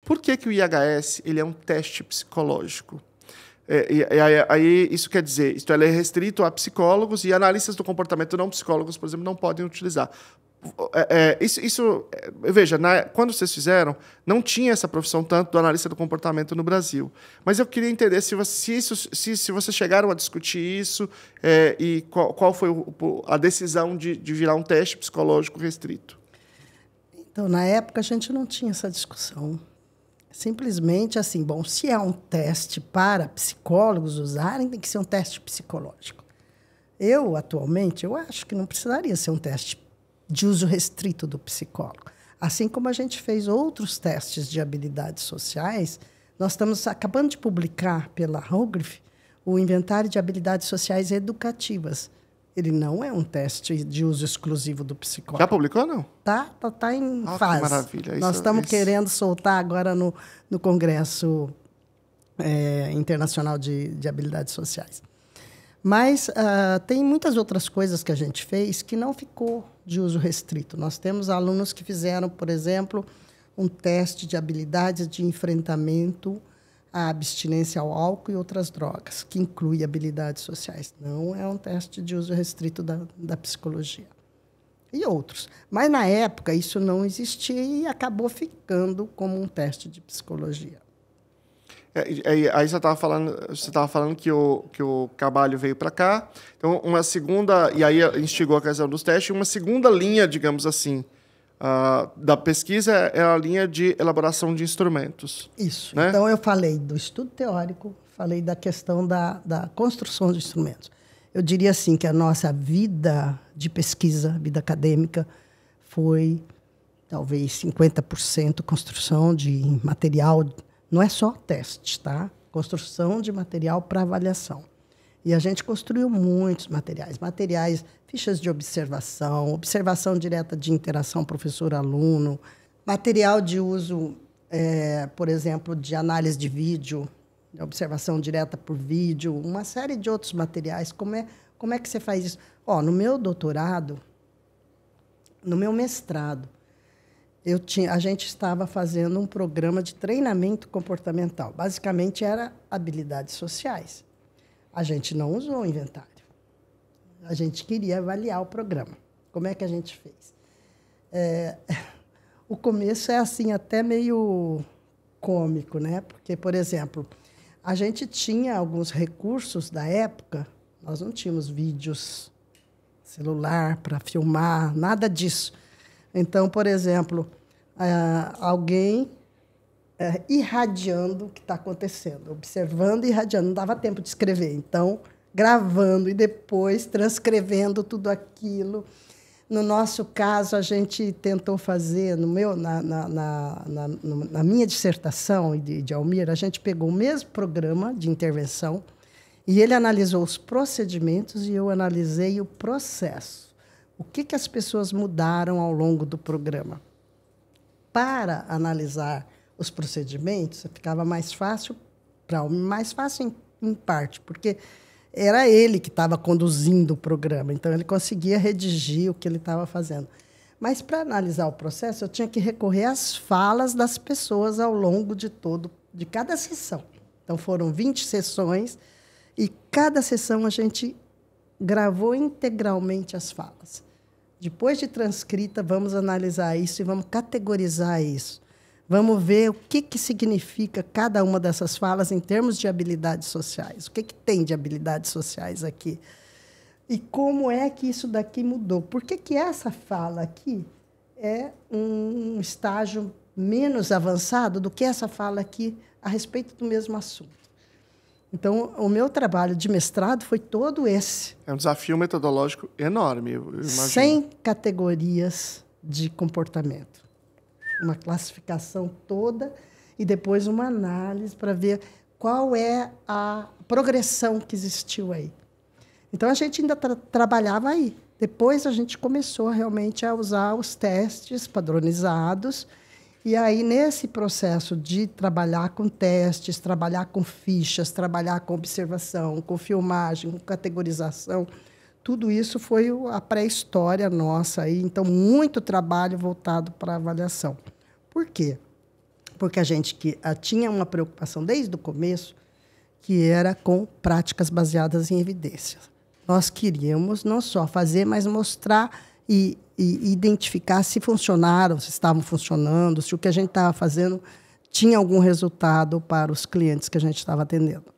Por que o IHS ele é um teste psicológico? Aí isso quer dizer, ele é restrito a psicólogos e analistas do comportamento não psicólogos, por exemplo, não podem utilizar. Veja, quando vocês fizeram, não tinha essa profissão tanto do analista do comportamento no Brasil. Mas eu queria entender se vocês chegaram a discutir isso e qual foi a decisão de virar um teste psicológico restrito. Então, na época, a gente não tinha essa discussão. Simplesmente assim, bom, se é um teste para psicólogos usarem, tem que ser um teste psicológico. Atualmente, eu acho que não precisaria ser um teste de uso restrito do psicólogo. Assim como a gente fez outros testes de habilidades sociais, nós estamos acabando de publicar pela Rogrif o Inventário de Habilidades Sociais Educativas. Ele não é um teste de uso exclusivo do psicólogo. Já publicou ou não? Tá em fase. Que maravilha. Nós estamos querendo soltar agora no Congresso Internacional de Habilidades Sociais. Mas tem muitas outras coisas que a gente fez que não ficou de uso restrito. Nós temos alunos que fizeram, por exemplo, um teste de habilidades de enfrentamento à abstinência ao álcool e outras drogas, que inclui habilidades sociais. Não é um teste de uso restrito da psicologia. E outros. Mas, na época, isso não existia e acabou ficando como um teste de psicologia. Aí você estava falando que o Cabalho veio para cá. Então, uma segunda... E aí instigou a questão dos testes. Uma segunda linha, digamos assim, da pesquisa é a linha de elaboração de instrumentos. Isso. Né? Então, eu falei do estudo teórico, falei da questão da construção de instrumentos. Eu diria assim que a nossa vida de pesquisa, vida acadêmica, foi talvez 50% construção de material. Não é só teste, tá? Construção de material para avaliação. E a gente construiu muitos materiais, fichas de observação, observação direta de interação professor-aluno, material de uso, por exemplo, de análise de vídeo, observação direta por vídeo, uma série de outros materiais. Como é que você faz isso? No meu doutorado, no meu mestrado, a gente estava fazendo um programa de treinamento comportamental. Basicamente, era habilidades sociais. A gente não usou o inventário. A gente queria avaliar o programa. Como é que a gente fez? O começo é assim, até meio cômico, né? Porque, por exemplo, a gente tinha alguns recursos da época, nós não tínhamos vídeos, celular para filmar, nada disso. Então, por exemplo, alguém irradiando o que está acontecendo, observando e irradiando. Não dava tempo de escrever. Então, gravando e depois transcrevendo tudo aquilo. No nosso caso, a gente tentou fazer, na minha dissertação de Almir, a gente pegou o mesmo programa de intervenção e ele analisou os procedimentos e eu analisei o processo. O que as pessoas mudaram ao longo do programa? Para analisar os procedimentos, ficava mais fácil para Almir, mais fácil em parte, porque era ele que estava conduzindo o programa, então ele conseguia redigir o que ele estava fazendo. Mas, para analisar o processo, eu tinha que recorrer às falas das pessoas ao longo de cada sessão. Então, foram 20 sessões, e cada sessão a gente gravou integralmente as falas. Depois de transcrita, vamos analisar isso e vamos categorizar isso. Vamos ver o que significa cada uma dessas falas em termos de habilidades sociais. O que tem de habilidades sociais aqui? E como é que isso daqui mudou? Por que essa fala aqui é um estágio menos avançado do que essa fala aqui a respeito do mesmo assunto? Então, o meu trabalho de mestrado foi todo esse. É um desafio metodológico enorme, eu imagino. 100 categorias de comportamento. Uma classificação toda e depois uma análise para ver qual é a progressão que existiu aí. Então, a gente ainda trabalhava aí. Depois, a gente começou realmente a usar os testes padronizados. E aí, nesse processo de trabalhar com testes, trabalhar com fichas, trabalhar com observação, com filmagem, com categorização, tudo isso foi a pré-história nossa aí. Então, muito trabalho voltado para a avaliação. Por quê? porque a gente tinha uma preocupação desde o começo, que era com práticas baseadas em evidências. Nós queríamos não só fazer, mas mostrar e identificar se funcionaram, se estavam funcionando, se o que a gente estava fazendo tinha algum resultado para os clientes que a gente estava atendendo.